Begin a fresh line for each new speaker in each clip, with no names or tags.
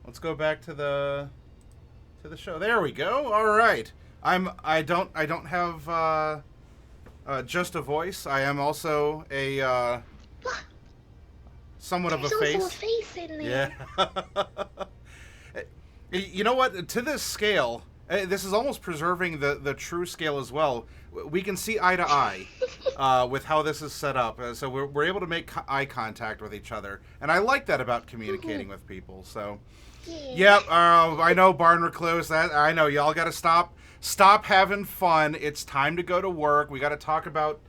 Let's go back to the show. There we go. All right. I don't have just a voice. I am also a somewhat of a
There's also a
face.
face in
Yeah.
there.
You know what? To this scale, this is almost preserving the true scale as well. We can see eye to eye with how this is set up, so we're able to make eye contact with each other, and I like that about communicating with people. So,
Yeah.
yep, I know Barn Recluse. That I know y'all got to stop having fun. It's time to go to work. We got to talk about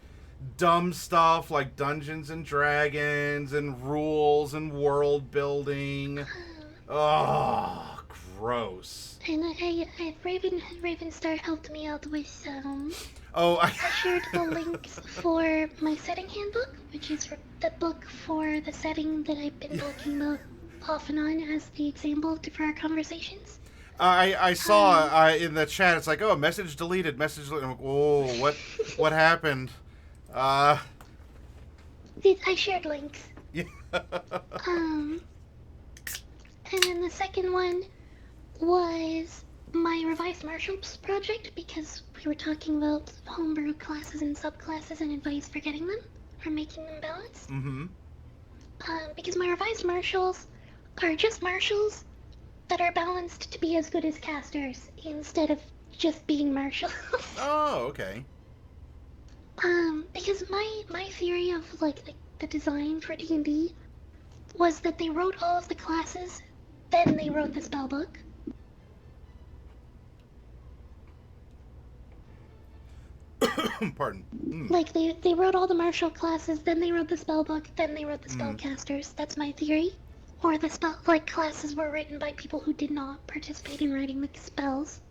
dumb stuff like Dungeons and Dragons and rules and world building. Oh, gross.
And Ravenstar helped me out with
Oh,
I shared the links for my setting handbook, which is the book for the setting that I've been talking about off and on as the example for our conversations.
I saw
Um,
in the chat. It's like, oh, message deleted. Message deleted. I'm like, oh, what happened? Uh,
I shared links.
yeah.
Um, and then the second one was my revised marshals project because we were talking about homebrew classes and subclasses and advice for getting them or making them balanced.
Mm-hmm.
Because my revised marshals are just marshals that are balanced to be as good as casters instead of just being marshals.
Oh, okay.
Because my theory of like the design for D&D was that they wrote all of the classes, then they wrote the spell book.
Pardon. Mm.
Like they wrote all the martial classes, then they wrote the spell book, then they wrote the
Mm.
spellcasters. That's my theory. Or the spell like classes were written by people who did not participate in writing the spells.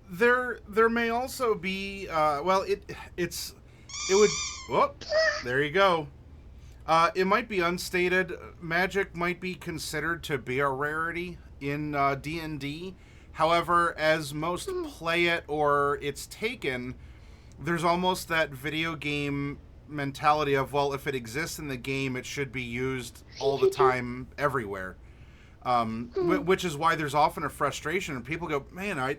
There may also be well it would whoop, there you go. It might be unstated. Magic might be considered to be a rarity in D&D. However, as most play it or it's taken, there's almost that video game mentality of, well, if it exists in the game, it should be used all the time everywhere. Which is why there's often a frustration, and people go, "Man,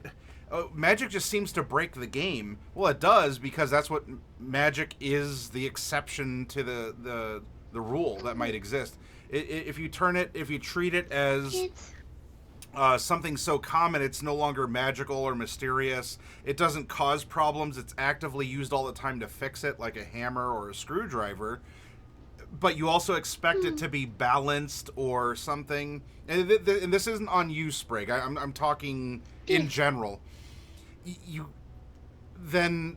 Magic just seems to break the game." Well, it does because that's what Magic is, the exception to the rule that might exist. If you if you treat it as
It's
something so common, it's no longer magical or mysterious. It doesn't cause problems. It's actively used all the time to fix it, like a hammer or a screwdriver, but you also expect it to be balanced or something. And this isn't on you, Sprig. I'm talking
yeah.
in general. You then,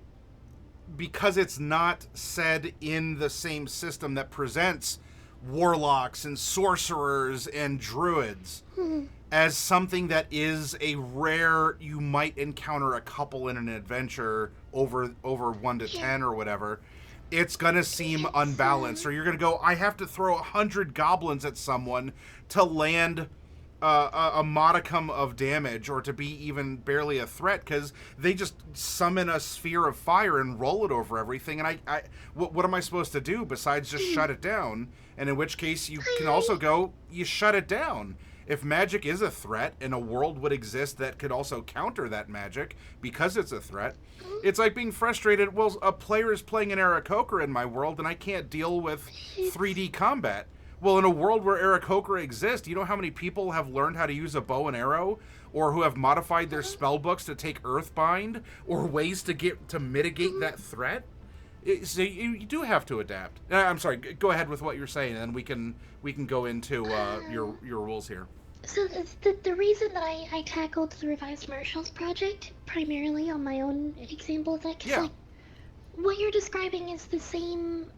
because it's not said in the same system that presents warlocks and sorcerers and druids as something that is a rare, you might encounter a couple in an adventure over 1 to 10 or whatever, it's gonna seem unbalanced. Or you're gonna go, I have to throw 100 goblins at someone to land a modicum of damage or to be even barely a threat because they just summon a sphere of fire and roll it over everything. And what am I supposed to do besides just shut it down? And in which case you can also go, you shut it down. If magic is a threat and a world would exist that could also counter that magic because it's a threat, it's like being frustrated. Well, a player is playing an Aarakocra in my world and I can't deal with 3D combat. Well, in a world where Aarakocra exists, you know how many people have learned how to use a bow and arrow, or who have modified their spell books to take Earthbind, or ways to get to mitigate that threat. So you do have to adapt. I'm sorry. Go ahead with what you're saying, and we can go into your rules here.
So the reason that I tackled the revised marshals project primarily on my own example of that, because
Yeah.
like what you're describing is the same,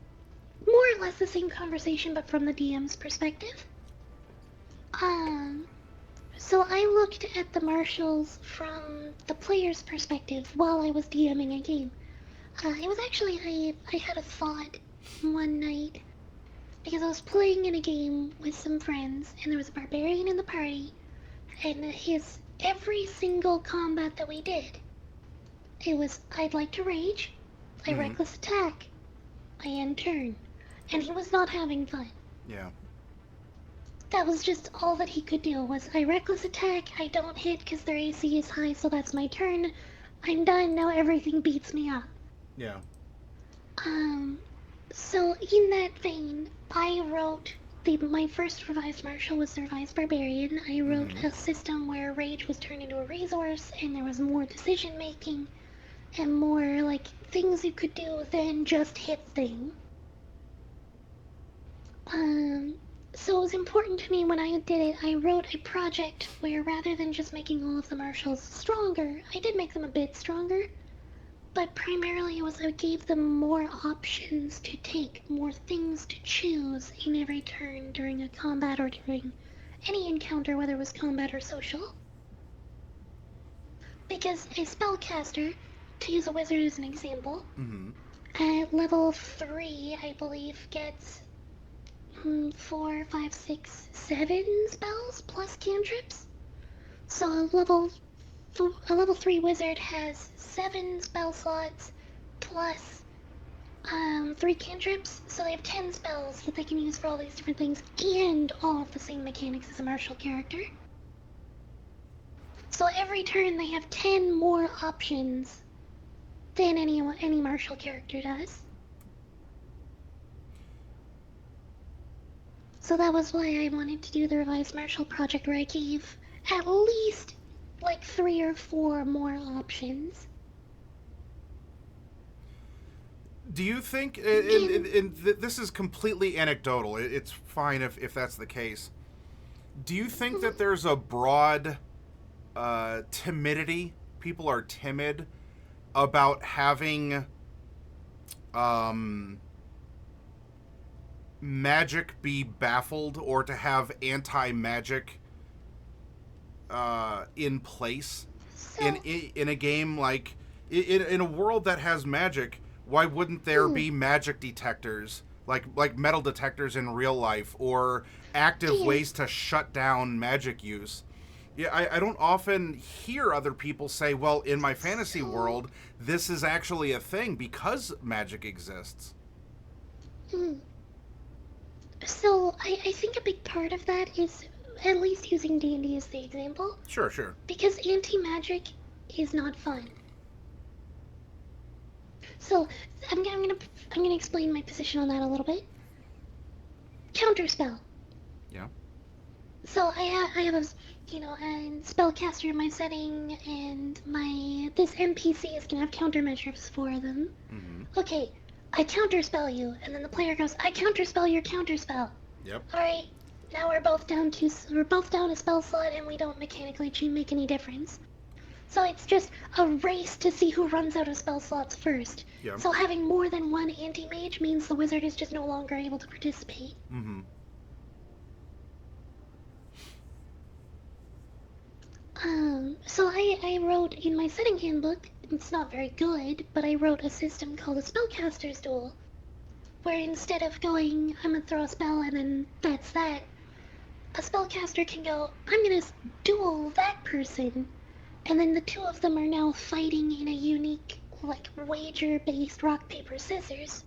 more or less the same conversation, but from the DM's perspective. Um, so I looked at the marshals from the player's perspective while I was DMing a game. It was actually I had a thought one night because I was playing in a game with some friends and there was a barbarian in the party, and his every single combat that we did, it was I'd like to rage, I
Mm-hmm.
reckless attack, I end turn, and he was not having fun.
Yeah.
That was just all that he could do, was I reckless attack, I don't hit because their AC is high, so that's my turn. I'm done, now everything beats me up.
Yeah.
Um, so in that vein, I wrote my first revised martial was the revised barbarian. I wrote a system where rage was turned into a resource, and there was more decision making, and more like things you could do than just hit thing. So it was important to me when I did it. I wrote a project where rather than just making all of the martials stronger, I did make them a bit stronger. But primarily it was I gave them more options to take, more things to choose in every turn during a combat or during any encounter, whether it was combat or social. Because a spellcaster, to use a wizard as an example, at level 3, I believe, gets 4, 5, 6, 7 spells plus cantrips. So a level 3 wizard has 7 spell slots plus 3 cantrips, so they have 10 spells that they can use for all these different things, and all of the same mechanics as a martial character. So every turn they have 10 more options than any martial character does. So that was why I wanted to do the revised martial project, where I gave at least like 3 or 4 more options.
Do you think, and this is completely anecdotal, it's fine if that's the case, do you think that there's a broad timidity, people are timid about having magic be baffled, or to have anti-magic in place in a game? Like in a world that has magic, why wouldn't there be magic detectors, like metal detectors in real life, or active ways to shut down magic use? Yeah, I don't often hear other people say, well, in my fantasy world, this is actually a thing because magic exists.
So I think a big part of that is at least using D&D as the example.
Sure.
Because anti-magic is not fun. So I'm gonna explain my position on that a little bit. Counterspell.
Yeah.
So I have a spellcaster in my setting, and this NPC is gonna have countermeasures for them. Okay, I counterspell you, and then the player goes, I counterspell your counterspell.
Yep.
All right, now we're both down a spell slot, and we don't mechanically make any difference. So it's just a race to see who runs out of spell slots first.
Yep.
So having more than one anti-mage means the wizard is just no longer able to participate. So I wrote in my setting handbook, it's not very good, but I wrote a system called a Spellcaster's Duel, where instead of going, I'm gonna throw a spell and then that's that, a spellcaster can go, I'm gonna duel that person, and then the two of them are now fighting in a unique, like, wager-based rock, paper, scissors,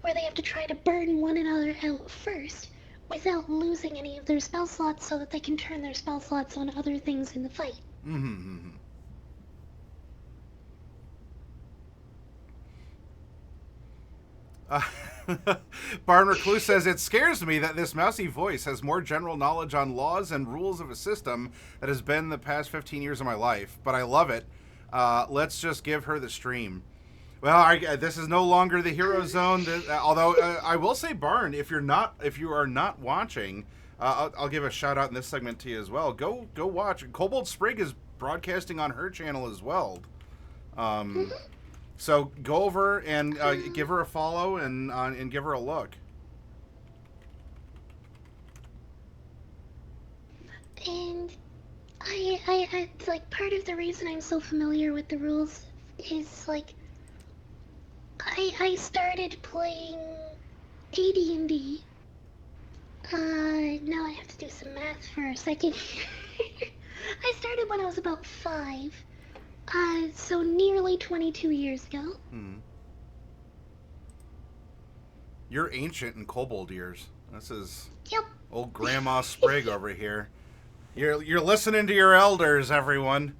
where they have to try to burn one another out first, without losing any of their spell slots, so that they can turn their spell slots on other things in the fight.
Barn Recluse says, it scares me that this mousy voice has more general knowledge on laws and rules of a system that has been the past 15 years of my life, but I love it. Let's just give her the stream. Well, this is no longer the Hero Zone. Although I will say, Barn, if you are not watching, I'll give a shout out in this segment to you as well. Go watch. Kobold Sprig is broadcasting on her channel as well. So go over and give her a follow and give her a look.
And I like, part of the reason I'm so familiar with the rules is like, I started playing AD&D. Now I have to do some math for a second. I started when I was about 5. So nearly 22 years ago.
You're ancient in kobold years. This is...
Yep.
Old Grandma Sprig over here. You're listening to your elders, everyone.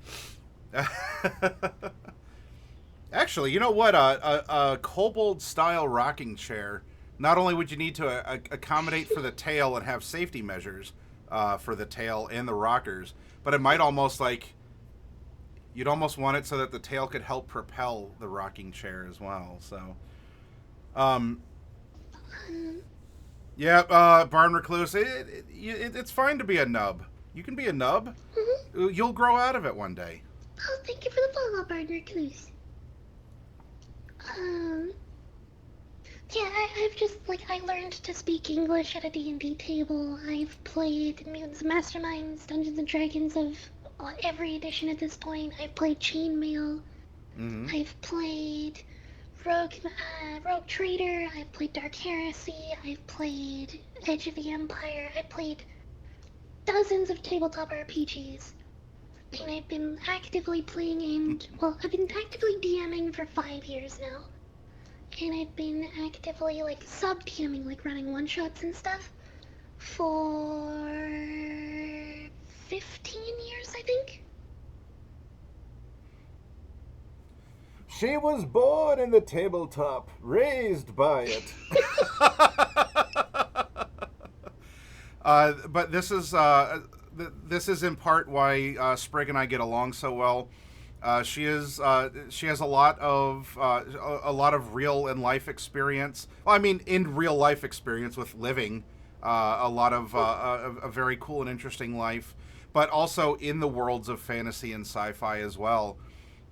Actually, you know what? A kobold-style rocking chair. Not only would you need to accommodate for the tail and have safety measures for the tail and the rockers, but it might almost like you'd almost want it so that the tail could help propel the rocking chair as well. So, um,
Um,
yeah, Barn Recluse, it's fine to be a nub. You can be a nub.
mhm.
You'll grow out of it one day.
Oh, thank you for the follow, Barn Recluse. Um, yeah, I've just, like, I learned to speak English at a D&D table. I've played Mutants and Masterminds, Dungeons and Dragons of every edition at this point. I've played Chainmail.
Mm-hmm.
I've played Rogue Trader. I've played Dark Heresy. I've played Edge of the Empire. I've played dozens of tabletop RPGs. And I've been actively playing I've been actively DMing for 5 years now. And I've been actively, like, sub-DMing, like, running one-shots and stuff for 15 years, I think.
She was born in the tabletop, raised by it.
But this is in part why Sprig and I get along so well. She has a lot of real and life experience. Well, I mean, in real life experience with living a lot of a very cool and interesting life, but also in the worlds of fantasy and sci-fi as well.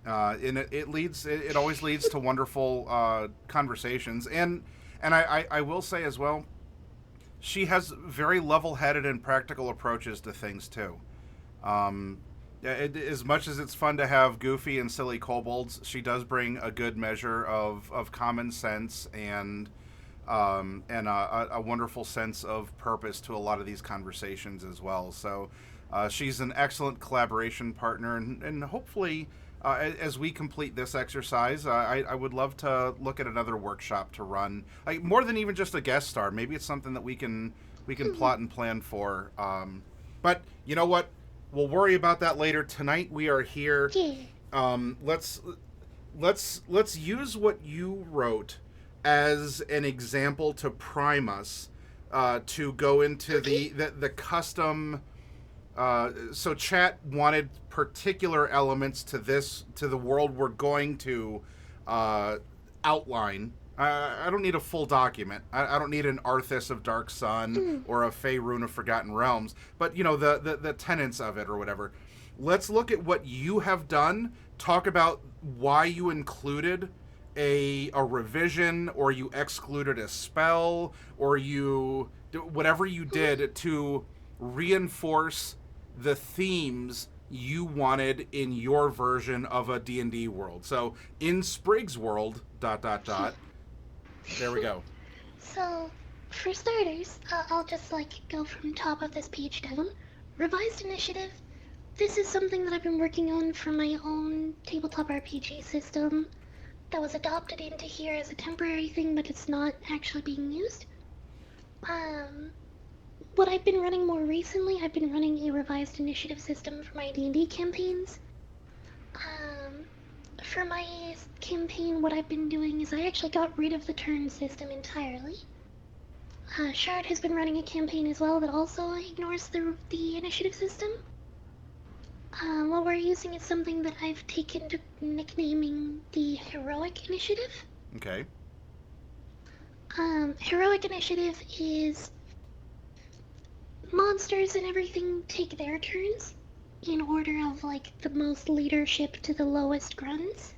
And it always leads to wonderful conversations. And I will say as well, she has very level-headed and practical approaches to things too. As much as it's fun to have goofy and silly kobolds, she does bring a good measure of common sense and a wonderful sense of purpose to a lot of these conversations as well. So she's an excellent collaboration partner, and hopefully, as we complete this exercise, I would love to look at another workshop to run, like more than even just a guest star. Maybe it's something that we can plot and plan for. But you know what? We'll worry about that later. Tonight we are here.
Yeah.
Let's use what you wrote as an example to prime us to go into the custom. So chat wanted particular elements to the world we're going to outline. I don't need a full document. I don't need an Arthas of Dark Sun or a Faerun of Forgotten Realms, but you know the tenets of it or whatever. Let's look at what you have done. Talk about why you included a revision, or you excluded a spell, or you whatever you did to reinforce the themes you wanted in your version of a D&D world. So in Sprig's world, ... There we go.
So, for starters, I'll just, like, go from top of this page down. Revised Initiative. This is something that I've been working on for my own tabletop RPG system that was adopted into here as a temporary thing, but it's not actually being used. What I've been running more recently, I've been running a Revised Initiative system for my D&D campaigns. For my campaign, what I've been doing is I actually got rid of the turn system entirely. Shard has been running a campaign as well that also ignores the initiative system. What we're using is something that I've taken to nicknaming the Heroic Initiative.
Okay.
Heroic Initiative is monsters and everything take their turns in order of, like, the most leadership to the lowest grunts.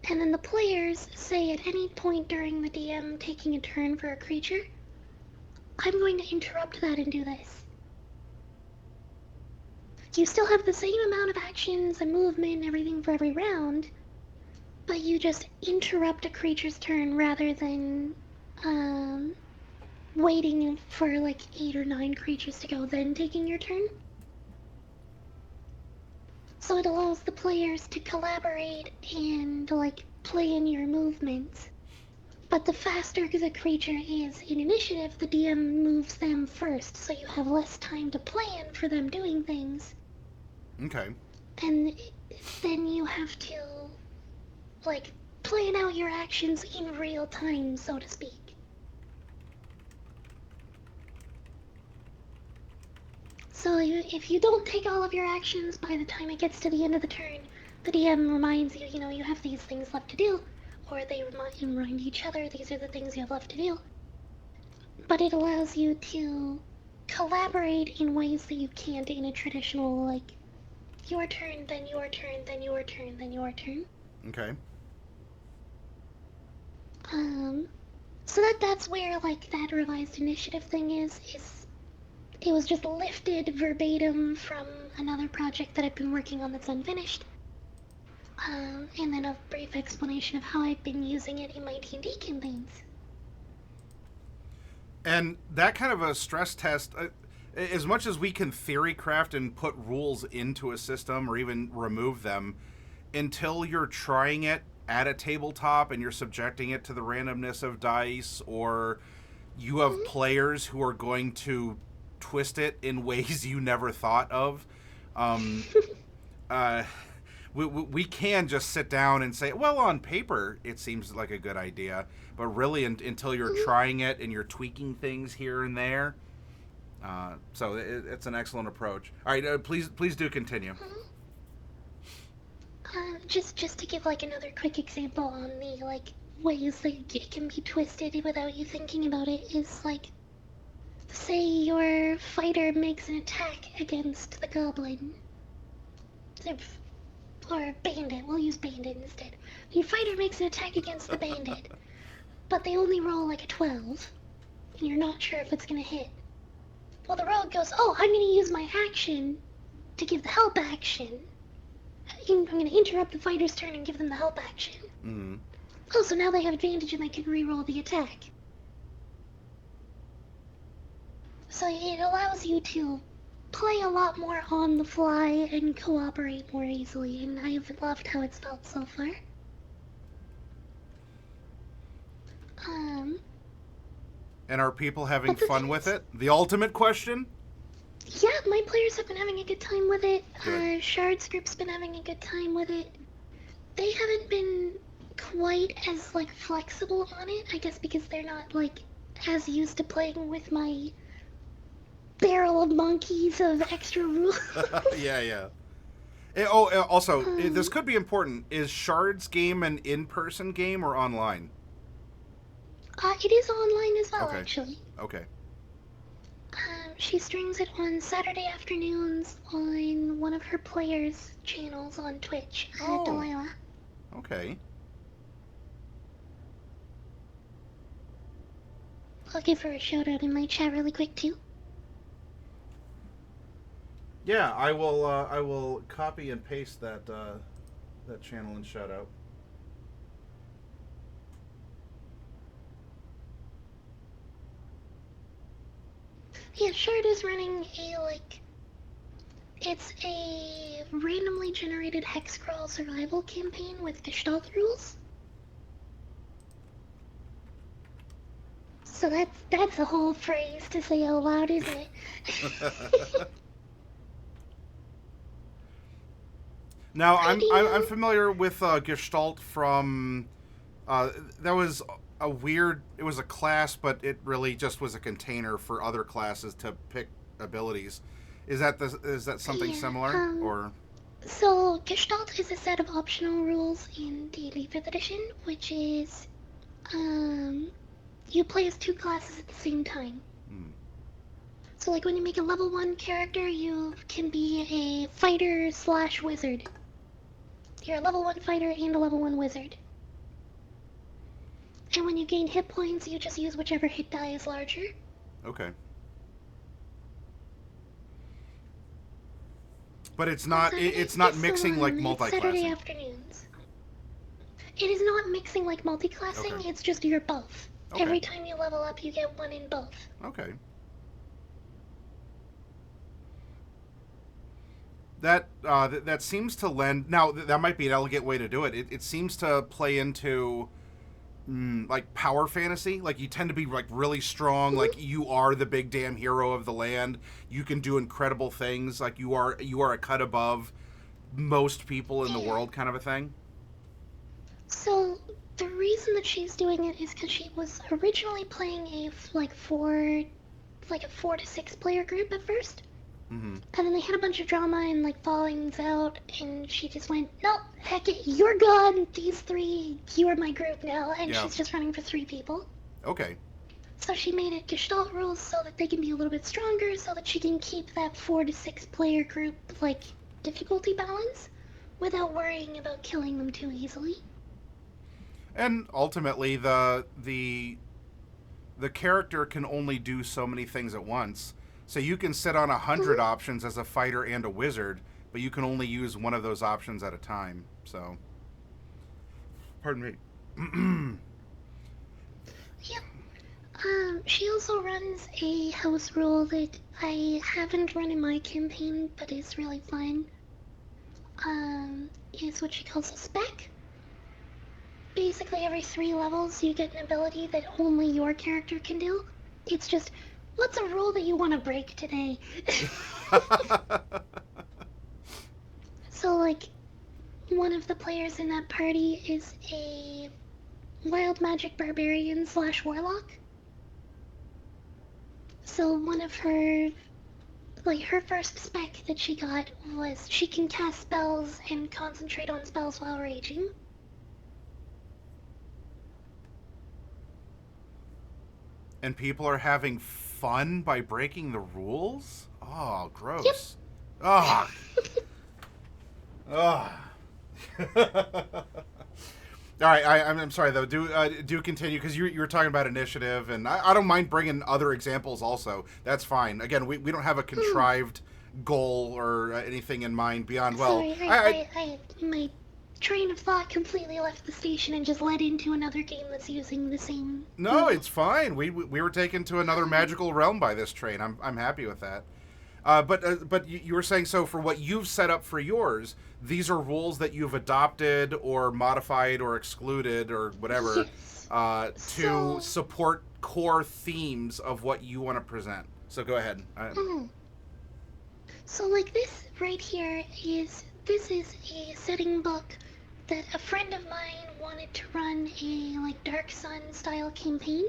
And then the players say at any point during the DM taking a turn for a creature, I'm going to interrupt that and do this. You still have the same amount of actions and movement and everything for every round, but you just interrupt a creature's turn rather than waiting for like 8 or 9 creatures to go, then taking your turn. So it allows the players to collaborate and, like, play in your movements But the faster the creature is in initiative, the DM moves them first, so you have less time to plan for them doing things.
Okay.
And then you have to, like, plan out your actions in real time, so to speak. So if you don't take all of your actions by the time it gets to the end of the turn, the DM reminds you, you have these things left to do, or they remind each other these are the things you have left to do. But it allows you to collaborate in ways that you can't in a traditional, like, your turn, then your turn, then your turn, then your turn.
Okay.
So that's where, like, that revised initiative thing is it was just lifted verbatim from another project that I've been working on that's unfinished. And then a brief explanation of how I've been using it in my D&D campaigns.
And that kind of a stress test, as much as we can theory craft and put rules into a system or even remove them, until you're trying it at a tabletop and you're subjecting it to the randomness of dice, or you have players who are going to twist it in ways you never thought of, we can just sit down and say, well, on paper it seems like a good idea, but really until you're trying it and you're tweaking things here and there. So it's an excellent approach. All right, please do continue.
Just to give, like, another quick example on the, like, ways that it can be twisted without you thinking about it is, like, say your fighter makes an attack against the goblin. Or bandit, we'll use bandit instead. Your fighter makes an attack against the bandit, but they only roll, like, a 12, and you're not sure if it's gonna hit. Well, the rogue goes, oh, I'm gonna use my action to give the help action. I'm gonna interrupt the fighter's turn and give them the help action.
Mm-hmm.
Oh, so now they have advantage and they can re-roll the attack. So it allows you to play a lot more on the fly and cooperate more easily, and I've loved how it's felt so far.
And are people having fun with it? The ultimate question?
Yeah, my players have been having a good time with it.
Good.
Shard's group's been having a good time with it. They haven't been quite as, like, flexible on it, I guess because they're not, like, as used to playing with my barrel of monkeys of extra rules.
Yeah. Also, this could be important. Is Shard's game an in-person game or online?
It is online as well,
Okay.
actually.
Okay.
She streams it on Saturday afternoons on one of her players' channels on Twitch,
Oh.
Delilah.
Okay.
I'll give her a shout out in my chat really quick too.
Yeah, I will copy and paste that channel and shout out.
Yeah, Shard is running it's a randomly generated hexcrawl survival campaign with Gestalt rules. So that's a whole phrase to say out loud, isn't it?
Now, I'm familiar with Gestalt from that was a weird. It was a class, but it really just was a container for other classes to pick abilities. Is that something similar or?
So Gestalt is a set of optional rules in D&D 5th edition, which is you play as two classes at the same time. So, like, when you make a level 1 character, you can be a fighter/wizard. You're a level 1 fighter and a level 1 wizard. And when you gain hit points, you just use whichever hit die is larger.
Okay. But it's not mixing like multi-classing.
Saturday afternoons. It is not mixing like multi-classing,
Okay.
it's just you're both.
Okay.
Every time you level up, you get one in both.
Okay. That seems to lend. Now that might be an elegant way to do it. It seems to play into like power fantasy. Like you tend to be like really strong. Like you are the big damn hero of the land. You can do incredible things. Like you are a cut above most people in the world, kind of a thing.
So the reason that she's doing it is because she was originally playing like a 4 to 6 player group at first.
Mm-hmm.
And then they had a bunch of drama and like fallings out, and she just went, nope, heck it, you're gone. These 3, you are my group now, and
Yeah.
she's just running for 3 people.
Okay.
So she made it Gestalt rules so that they can be a little bit stronger, so that she can keep that 4 to 6 player group like difficulty balance, without worrying about killing them too easily.
And ultimately, the character can only do so many things at once. So you can sit on 100 options as a fighter and a wizard, but you can only use one of those options at a time. So, pardon me.
Yep. She also runs a house rule that I haven't run in my campaign, but is really fun. Is what she calls a spec. Basically, every 3 levels, you get an ability that only your character can do. It's just, what's a rule that you want to break today? So, like, one of the players in that party is a wild magic barbarian / warlock. So one of her first spec that she got was she can cast spells and concentrate on spells while raging.
And people are having fun by breaking the rules? Oh, gross. Oh. Oh. All right, I'm sorry though. Do continue, because you were talking about initiative, and I don't mind bringing other examples also. That's fine. Again, we don't have a contrived goal or anything in mind beyond. Well,
Sorry, my train of thought completely left the station and just led into another game that's using the same.
No, it's fine. We were taken to another magical realm by this train. I'm happy with that. But you were saying, so for what you've set up for yours, these are rules that you've adopted or modified or excluded or whatever to support core themes of what you want to present. So go ahead.
So like this right here is a setting book that a friend of mine wanted to run a like Dark Sun style campaign.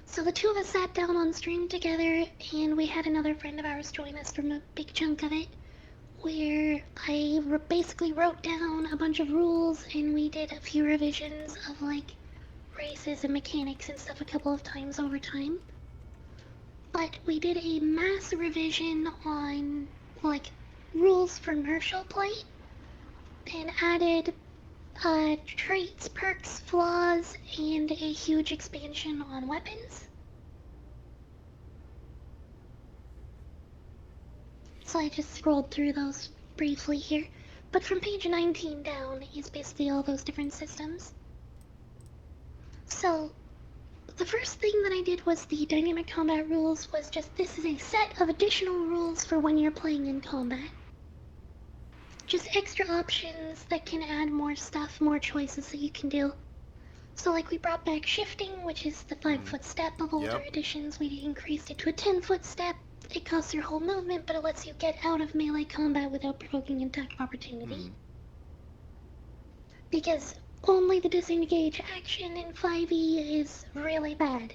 So the 2 of us sat down on stream together, and we had another friend of ours join us from a big chunk of it, where I basically wrote down a bunch of rules, and we did a few revisions of like races and mechanics and stuff a couple of times over time. But we did a mass revision on like rules for martial play, and added traits, perks, flaws, and a huge expansion on weapons. So I just scrolled through those briefly here. But from page 19 down is basically all those different systems. So the first thing that I did was the dynamic combat rules was just this is a set of additional rules for when you're playing in combat. Just extra options that can add more stuff, more choices that you can do. So like we brought back shifting, which is the 5-foot step of older editions. We increased it to a 10-foot step. It costs your whole movement, but it lets you get out of melee combat without provoking attack of opportunity. Because only the disengage action in 5e is really bad.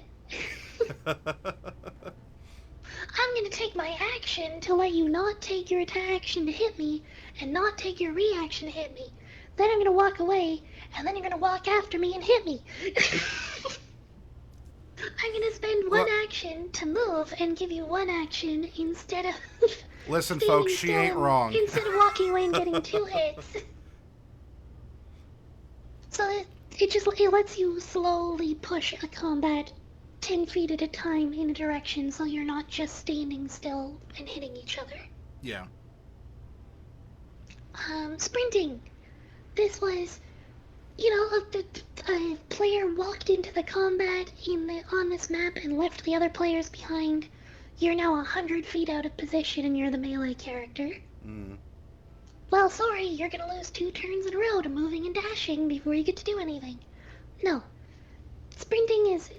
I'm gonna take my action to let you not take your action to hit me, and not take your reaction to hit me. Then I'm gonna walk away, and then you're gonna walk after me and hit me. I'm gonna spend one action to move and give you one action instead of
Listen, folks, she ain't wrong.
Instead of walking away and getting 2 hits. So it lets you slowly push a combat 10 feet at a time in a direction, so you're not just standing still and hitting each other.
Yeah.
Sprinting. This was, a player walked into the combat on this map and left the other players behind. You're now 100 feet out of position and you're the melee character. Well, sorry, you're gonna lose 2 turns in a row to moving and dashing before you get to do anything. No. sprinting is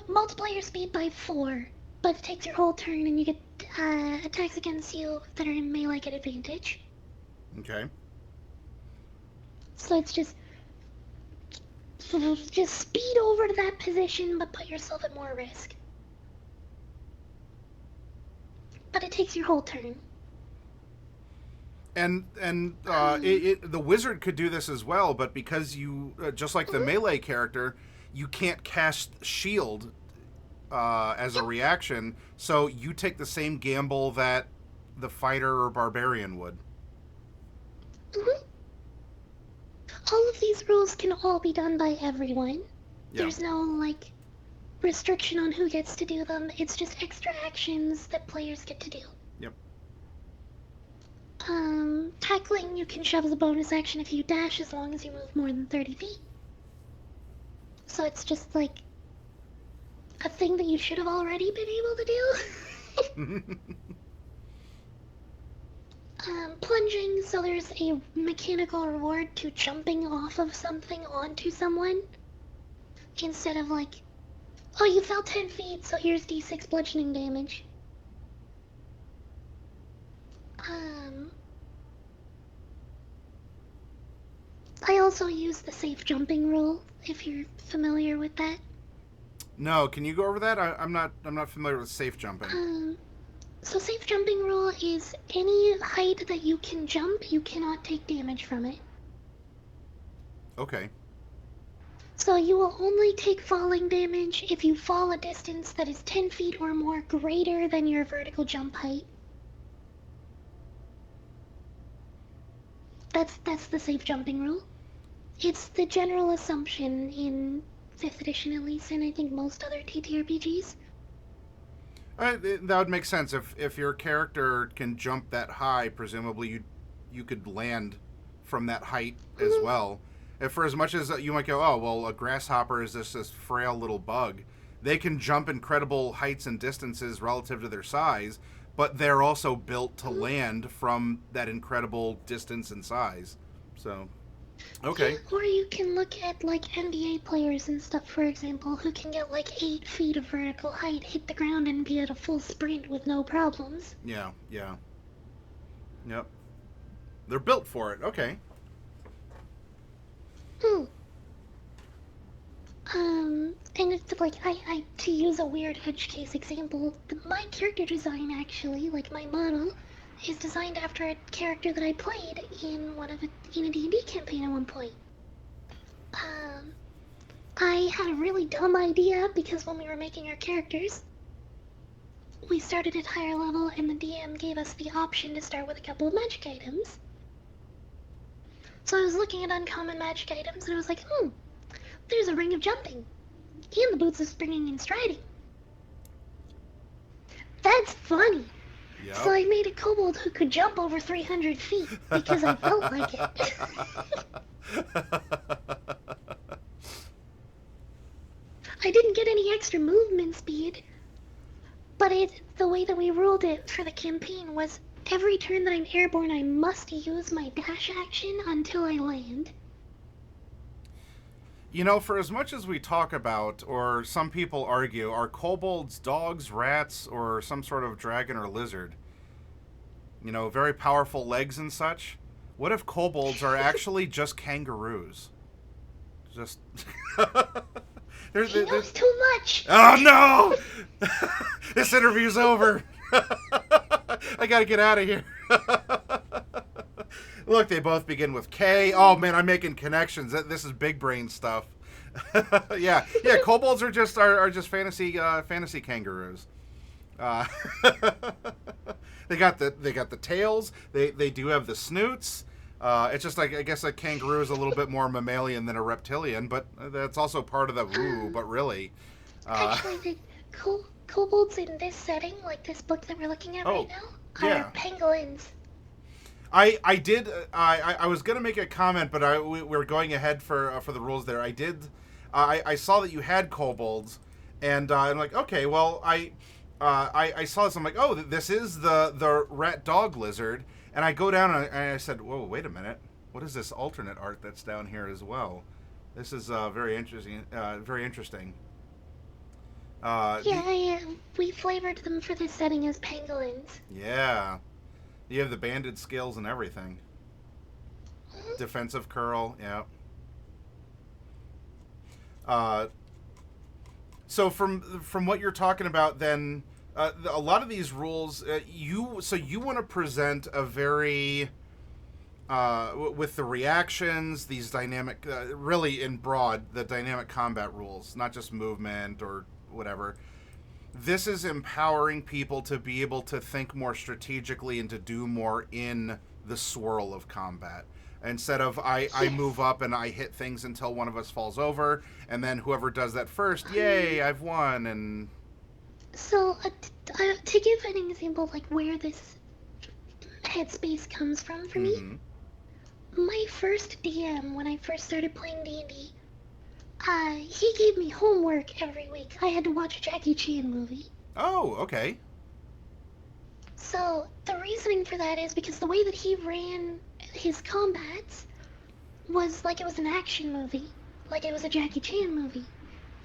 multiply your speed by 4, but it takes your whole turn and you get attacks against you that are in melee at advantage.
Okay.
So it's just speed over to that position, but put yourself at more risk. But it takes your whole turn.
And the wizard could do this as well, but because you just like the melee character, you can't cast shield as a reaction, so you take the same gamble that the fighter or barbarian would.
Mm-hmm. All of these rules can all be done by everyone.
Yeah.
There's no, like, restriction on who gets to do them. It's just extra actions that players get to do.
Yep.
Tackling you can shove as a bonus action if you dash, as long as you move more than 30 feet. So it's just, like, a thing that you should have already been able to do. Plunging, so there's a mechanical reward to jumping off of something onto someone. Instead of like, oh, you fell 10 feet, so here's d6 bludgeoning damage. I also use the safe jumping rule, if you're familiar with that.
No, can you go over that? I'm not familiar with safe jumping.
So safe jumping rule is any height that you can jump, you cannot take damage from it.
Okay.
So you will only take falling damage if you fall a distance that is 10 feet or more greater than your vertical jump height. That's the safe jumping rule. It's the general assumption in 5th edition at least, and I think most other TTRPGs.
That would make sense. If your character can jump that high, presumably you could land from that height as well. If for as much as you might go, oh, well, a grasshopper is this frail little bug. They can jump incredible heights and distances relative to their size, but they're also built to land from that incredible distance and size. So, okay.
Yeah, or you can look at, like, NBA players and stuff, for example, who can get, like, 8 feet of vertical height, hit the ground, and be at a full sprint with no problems.
Yeah. Yep. They're built for it. Okay.
And it's like, to use a weird edge case example, my character design actually, like my model, is designed after a character that I played in a D&D campaign at one point. I had a really dumb idea because when we were making our characters, we started at higher level and the DM gave us the option to start with a couple of magic items. So I was looking at uncommon magic items and I was like, there's a ring of jumping and the boots of springing and striding. That's funny.
Yep.
So I made a kobold who could jump over 300 feet because I felt like it. I didn't get any extra movement speed, but the way that we ruled it for the campaign was every turn that I'm airborne, I must use my dash action until I land.
You know, for as much as we talk about, or some people argue, are kobolds dogs, rats, or some sort of dragon or lizard? You know, very powerful legs and such. What if kobolds are actually just kangaroos? Just...
He knows too much!
Oh, no! This interview's over. I gotta get out of here. Look, they both begin with K. Oh, man, I'm making connections. This is big brain stuff. yeah, kobolds are just fantasy kangaroos. They got the tails. They do have the snoots. It's just like, I guess a kangaroo is a little bit more mammalian than a reptilian, but that's also part of the woo. But really,
actually, the kobolds in this setting, like this book that we're looking at right now, are pangolins.
I was gonna make a comment, but we're going ahead for the rules there. I saw that you had kobolds, and I'm like, okay, well, I saw this. I'm like, oh, this is the rat dog lizard, and I go down and I said, whoa, wait a minute, what is this alternate art that's down here as well? This is very interesting. Very interesting.
Yeah, we flavored them for this setting as pangolins.
Yeah, you have the banded skills and everything. Defensive curl. Yeah. Uh, so from what you're talking about, then a lot of these rules, you want to present a very with the reactions, these dynamic, really in broad, the dynamic combat rules, not just movement or whatever. This is empowering people to be able to think more strategically and to do more in the swirl of combat. Instead of I move up and I hit things until one of us falls over, and then whoever does that first, yay, I've won. And
So, to give an example, like where this headspace comes from for me, my first DM when I first started playing D&D, he gave me homework every week. I had to watch a Jackie Chan movie.
Oh, okay.
So the reasoning for that is because the way that he ran his combats was like it was an action movie, like it was a Jackie Chan movie.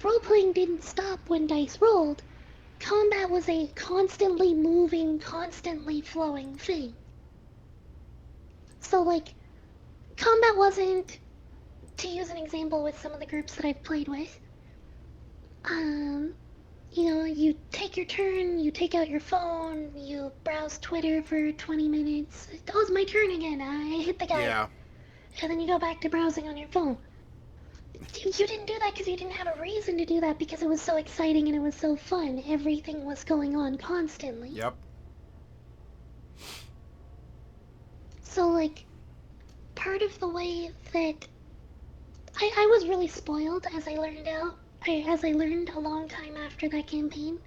Role-playing didn't stop when dice rolled. Combat was a constantly moving, constantly flowing thing. So, like, combat wasn't, to use an example with some of the groups that I've played with, you take your turn, you take out your phone, you browse Twitter for 20 minutes. Oh, it's my turn again. I hit the guy.
Yeah.
And then you go back to browsing on your phone. You didn't do that because you didn't have a reason to do that because it was so exciting and it was so fun. Everything was going on constantly.
Yep.
So, like, part of the way that I was really spoiled as I learned a long time after that campaign.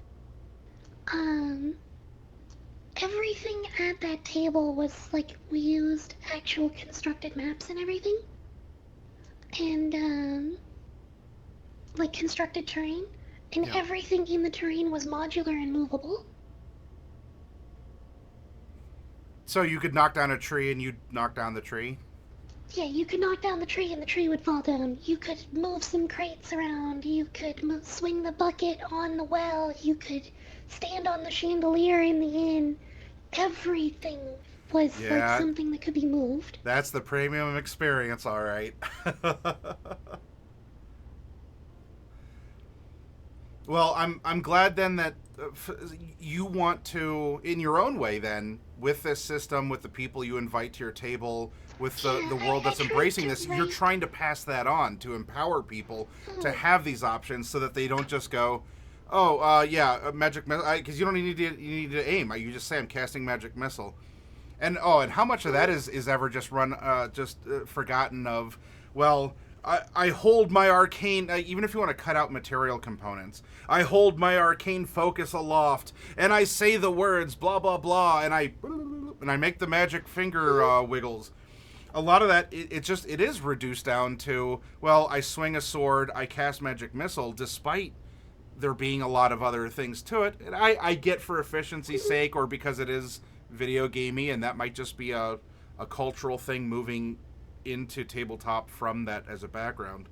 Everything at that table was like we used actual constructed maps and everything. And like constructed terrain. And
Yeah.
everything in the terrain was modular and movable.
So you could knock down a tree and you'd knock down the tree?
Yeah, you could knock down the tree and the tree would fall down. You could move some crates around. You could swing the bucket on the well. You could stand on the chandelier in the inn. Everything was like something that could be moved.
That's the premium experience, all right. Well, I'm glad then that you want to, in your own way then, with this system, with the people you invite to your table, with the world that's embracing this, you're trying to pass that on to empower people to have these options so that they don't just go, oh, magic missile, because you don't need to aim. You just say, I'm casting magic missile. And how much of that is ever just forgotten of, well, I hold my arcane, even if you want to cut out material components, I hold my arcane focus aloft, and I say the words, blah, blah, blah, and I make the magic finger wiggles. A lot of that, it is reduced down to, well, I swing a sword, I cast magic missile, despite there being a lot of other things to it. And I get for efficiency's sake, or because it is video gamey, and that might just be a cultural thing moving into tabletop from that as a background.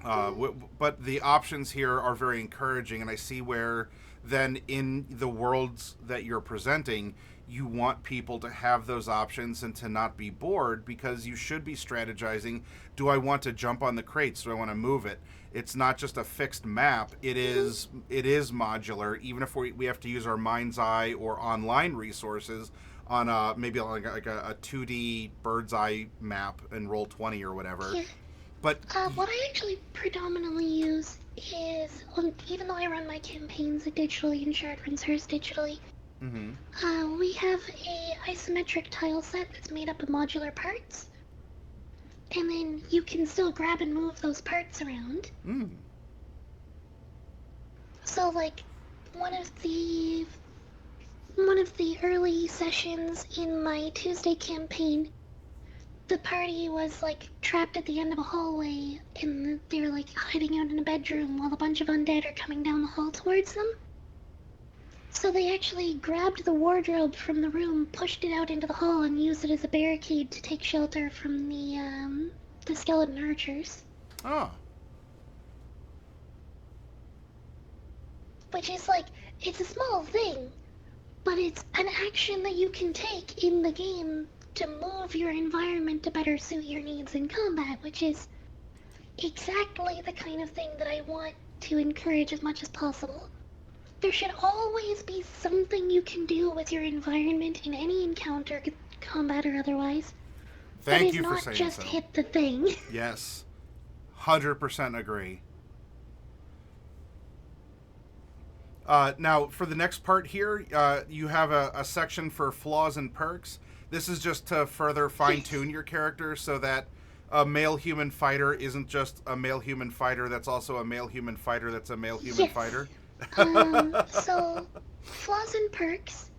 But the options here are very encouraging, and I see where then in the worlds that you're presenting, you want people to have those options and to not be bored, because you should be strategizing. Do I want to jump on the crates? Do I want to move it? It's not just a fixed map. It is modular, even if we have to use our mind's eye or online resources on maybe like a 2D bird's eye map in Roll20 or whatever.
Yeah.
But
what I actually predominantly use is, even though I run my campaigns digitally and Shard runs hers digitally, we have a isometric tile set that's made up of modular parts, and then you can still grab and move those parts around. So, like, one of the early sessions in my Tuesday campaign, the party was like trapped at the end of a hallway, and they're like hiding out in a bedroom while a bunch of undead are coming down the hall towards them. So they actually grabbed the wardrobe from the room, pushed it out into the hall, and used it as a barricade to take shelter from the skeleton archers.
Oh.
Which is like, it's a small thing, but it's an action that you can take in the game to move your environment to better suit your needs in combat, which is exactly the kind of thing that I want to encourage as much as possible. There should always be something you can do with your environment in any encounter, combat or otherwise, that
Thank
is
you for
not
saying
just
so.
hit the thing.
Yes. 100% agree. Now, for the next part here, you have a section for flaws and perks. This is just to further fine-tune your character so that a male human fighter isn't just a male human fighter that's also a male human fighter that's a male human
Yes.
fighter.
So, flaws and perks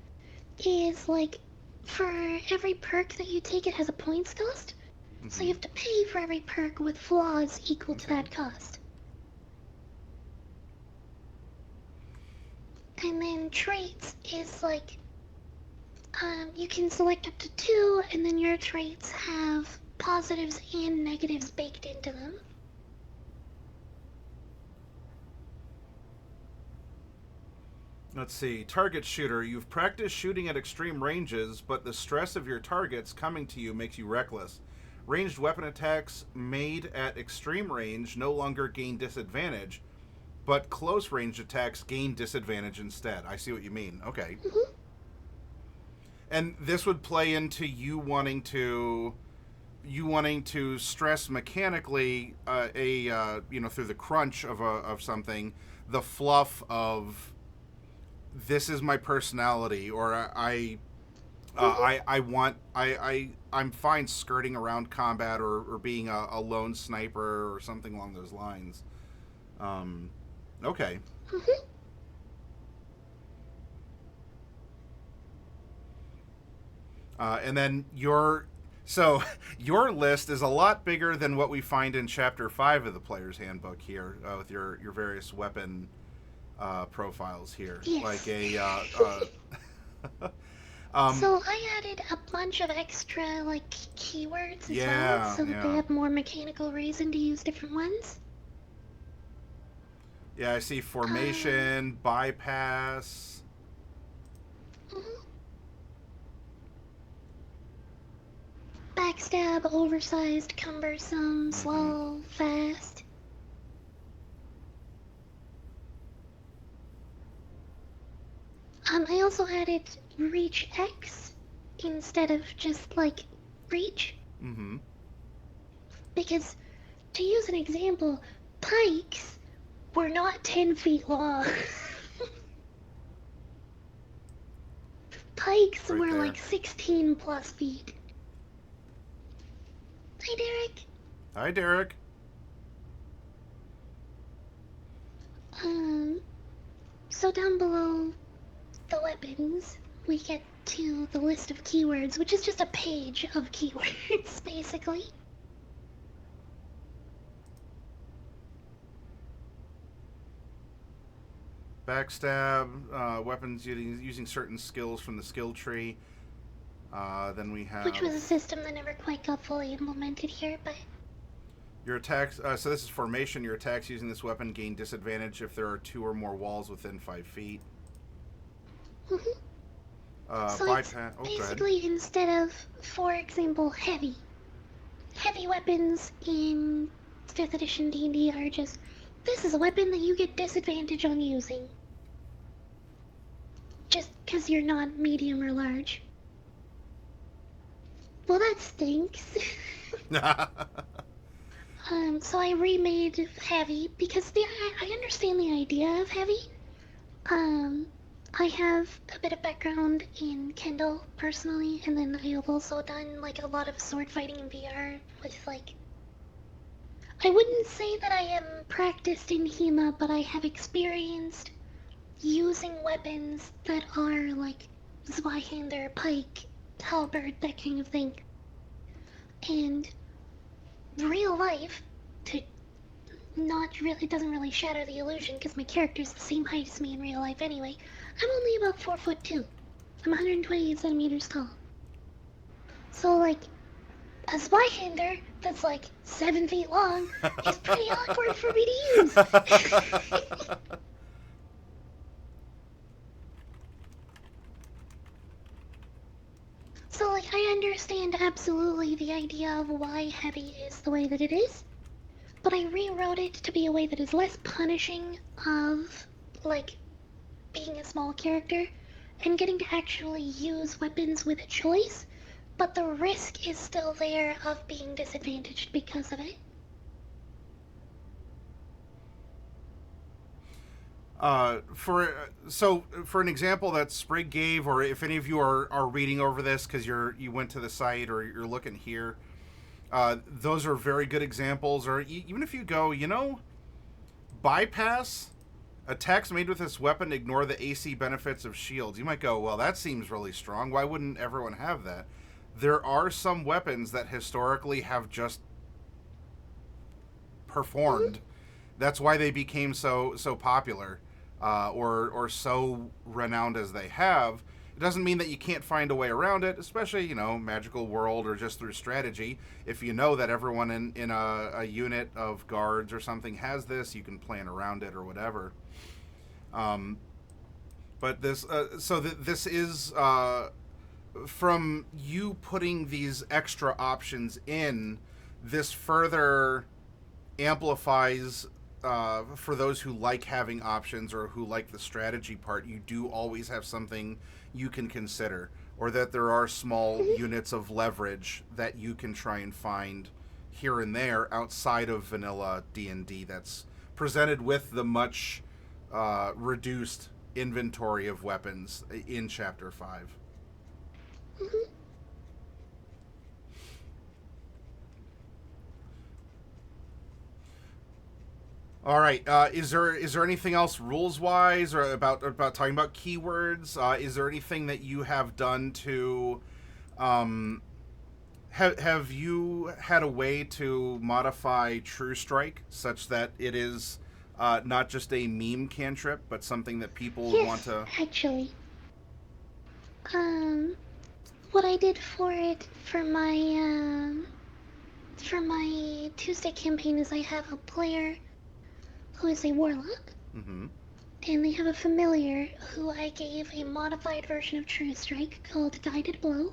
is like, for every perk that you take, it has a points cost. So you have to pay for every perk with flaws equal to that cost. And then traits is like, you can select up to 2, and then your traits have positives and negatives baked into them.
Let's see. Target shooter. You've practiced shooting at extreme ranges, but the stress of your targets coming to you makes you reckless. Ranged weapon attacks made at extreme range no longer gain disadvantage, but close range attacks gain disadvantage instead. I see what you mean. Okay.
Mm-hmm.
And this would play into you wanting to stress mechanically through the crunch of something, the fluff of this is my personality, or I'm fine skirting around combat or being a lone sniper or something along those lines. Okay.
Mm-hmm.
And then your list is a lot bigger than what we find in Chapter 5 of the Player's Handbook here, with your various weapon profiles here.
Yes.
Like a...
So I added a bunch of extra, like, keywords as well, so that they have more mechanical reason to use different ones.
Yeah, I see formation, bypass.
Mm-hmm. Backstab, oversized, cumbersome, slow, fast. I also added reach X instead of just, like, reach.
Mm-hmm.
Because, to use an example, pikes were not 10 feet long. Pikes
Right
were
there.
like 16 plus feet. Hi, Derek.
Hi, Derek.
So down below the weapons, we get to the list of keywords, which is just a page of keywords, basically.
Backstab, weapons using certain skills from the skill tree. Then we have...
Which was a system that never quite got fully implemented here, but...
Your attacks... so this is formation. Your attacks using this weapon gain disadvantage if there are 2 or more walls within 5 feet.
Mm-hmm. So
Bypass...
it's basically, instead of, for example, heavy weapons in 5th edition D&D are just, this is a weapon that you get disadvantage on using. Just because you're not medium or large. Well, that stinks. So I remade heavy because I understand the idea of heavy. I have a bit of background in Kendall personally, and then I have also done like a lot of sword fighting in VR with like. I wouldn't say that I am practiced in HEMA, but I have experienced using weapons that are like Zweihander, pike, halberd, that kind of thing. And real life, it doesn't really shatter the illusion because my character's the same height as me in real life anyway. I'm only about 4'2". I'm 128 centimeters tall. So like, a Spyhander that's like 7 feet long is pretty awkward for me to use. So, like, I understand absolutely the idea of why heavy is the way that it is, but I rewrote it to be a way that is less punishing of, like, being a small character and getting to actually use weapons with a choice, but the risk is still there of being disadvantaged because of it.
For an example that Sprig gave, or if any of you are reading over this because you went to the site or you're looking here, those are very good examples. Or even if you go, bypass attacks made with this weapon, ignore the AC benefits of shields. You might go, well, that seems really strong. Why wouldn't everyone have that? There are some weapons that historically have just performed. That's why they became so popular. Or so renowned as they have. It doesn't mean that you can't find a way around it, especially, magical world or just through strategy. If you know that everyone in a unit of guards or something has this, you can plan around it or whatever. But this is from you putting these extra options in, this further amplifies for those who like having options or who like the strategy part. You do always have something you can consider, or that there are small units of leverage that you can try and find here and there outside of vanilla D&D that's presented with the much reduced inventory of weapons in Chapter 5. All right. Is there anything else rules wise or about talking about keywords? Is there anything that you have done to have you had a way to modify True Strike such that it is not just a meme cantrip, but something that people want to?
Actually, what I did for it for my Tuesday campaign is I have a player who is a warlock, and they have a familiar who I gave a modified version of True Strike called Guided Blow.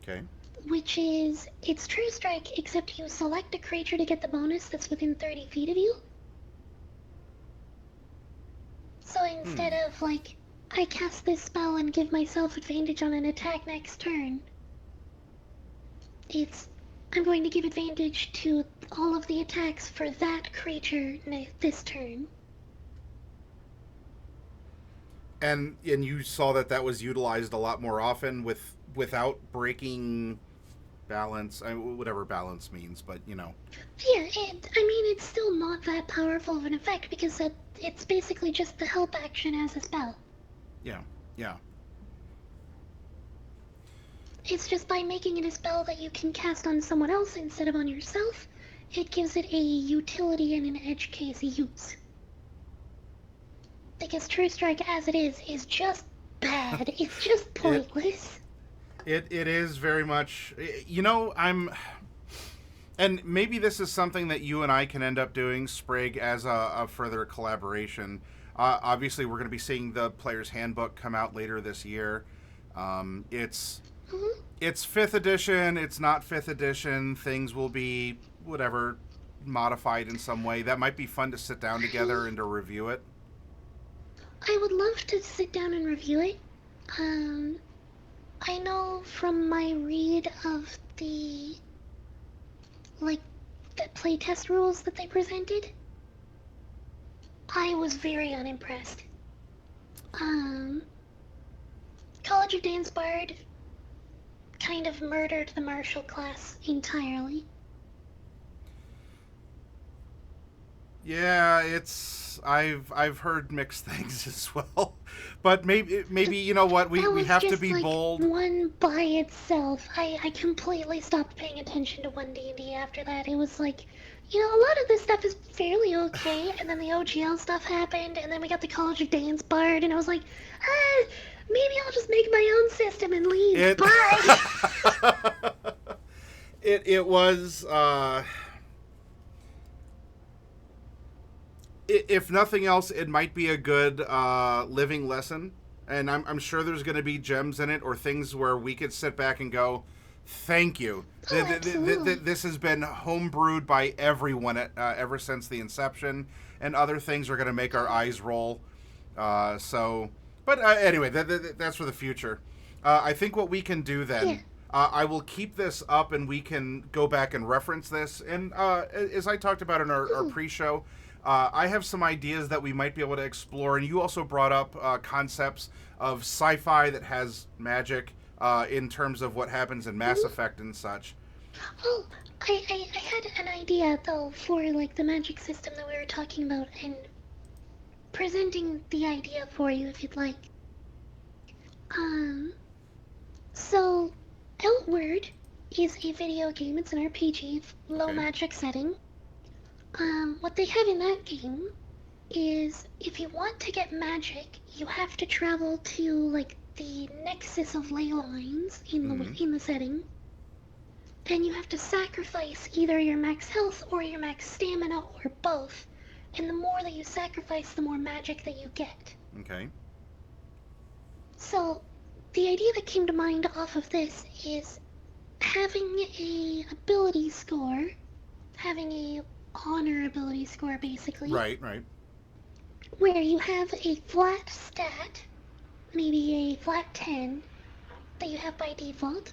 Okay.
Which is, it's True Strike, except you select a creature to get the bonus that's within 30 feet of you. So instead of, like, I cast this spell and give myself advantage on an attack next turn, it's, I'm going to give advantage to all of the attacks for that creature this turn.
And you saw that was utilized a lot more often without breaking balance, whatever balance means, but
Yeah, it's still not that powerful of an effect because it's basically just the help action as a spell.
Yeah.
It's just by making it a spell that you can cast on someone else instead of on yourself, it gives it a utility and an edge case use. Because True Strike as it is just bad. It's just pointless.
It is very much, and maybe this is something that you and I can end up doing, Sprig, as a further collaboration. Obviously, we're going to be seeing the Player's Handbook come out later this year. It's 5th edition, it's not 5th edition, things will be, whatever, modified in some way. That might be fun to sit down together and to review it.
I would love to sit down and review it. I know from my read of the playtest rules that they presented, I was very unimpressed. College of Dansbard kind of murdered the martial class entirely.
Yeah, I've heard mixed things as well, but maybe you know what, we have to be bold.
One by itself. I completely stopped paying attention to 1D&D after that. It was like, a lot of this stuff is fairly okay, and then the OGL stuff happened, and then we got the College of Dansbard, and I was like, maybe I'll just make my own system and leave. Bye.
It was. If nothing else, it might be a good living lesson, and I'm sure there's going to be gems in it or things where we could sit back and go, "Thank you."
Oh, absolutely.
This has been homebrewed by everyone ever since the inception, and other things are going to make our eyes roll. But anyway, that's for the future. I think what we can do then.
Yeah.
I will keep this up, and we can go back and reference this. And as I talked about in our pre-show, I have some ideas that we might be able to explore. And you also brought up concepts of sci-fi that has magic in terms of what happens in Mass Effect and such.
Oh, I had an idea though for like the magic system that we were talking about and presenting the idea for you if you'd like. Um, so Outward is a video game. It's an RPG, low
Okay.
magic setting. What they have in that game is if you want to get magic, you have to travel to like the nexus of ley lines in the setting, and you have to sacrifice either your max health or your max stamina or both. And the more that you sacrifice, the more magic that you get.
Okay.
So, the idea that came to mind off of this is having a ability score, having a honor ability score basically,
Right. Right.
where you have a flat stat, maybe a flat 10 that you have by default,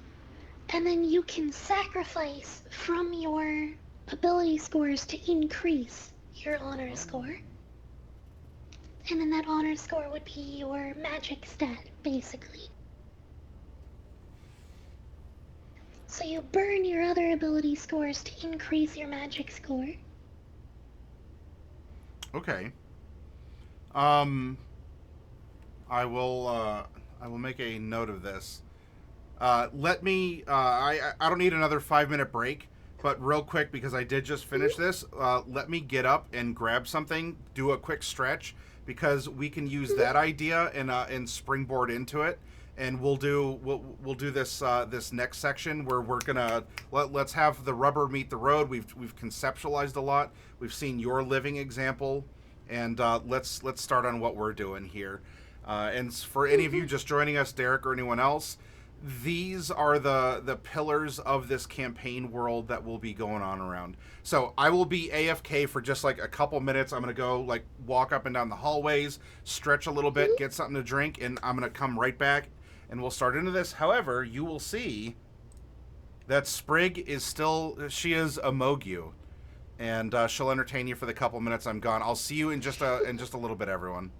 and then you can sacrifice from your ability scores to increase your honor score. And then that honor score would be your magic stat, basically. So you burn your other ability scores to increase your magic score.
Okay. I will make a note of this. Let me. I don't need another 5-minute break, but real quick because I did just finish this. Let me get up and grab something, do a quick stretch because we can use that idea and springboard into it. And we'll do this this next section where we're gonna let's have the rubber meet the road. We've conceptualized a lot. We've seen your living example, and let's start on what we're doing here. And for any of you just joining us, Derek or anyone else, these are the pillars of this campaign world that will be going on around. So I will be AFK for just like a couple minutes. I'm gonna go like walk up and down the hallways, stretch a little bit, get something to drink, and I'm gonna come right back and we'll start into this. However, you will see that Sprig is still, she is a Mogu, and she'll entertain you for the couple minutes I'm gone. I'll see you in just a little bit, everyone.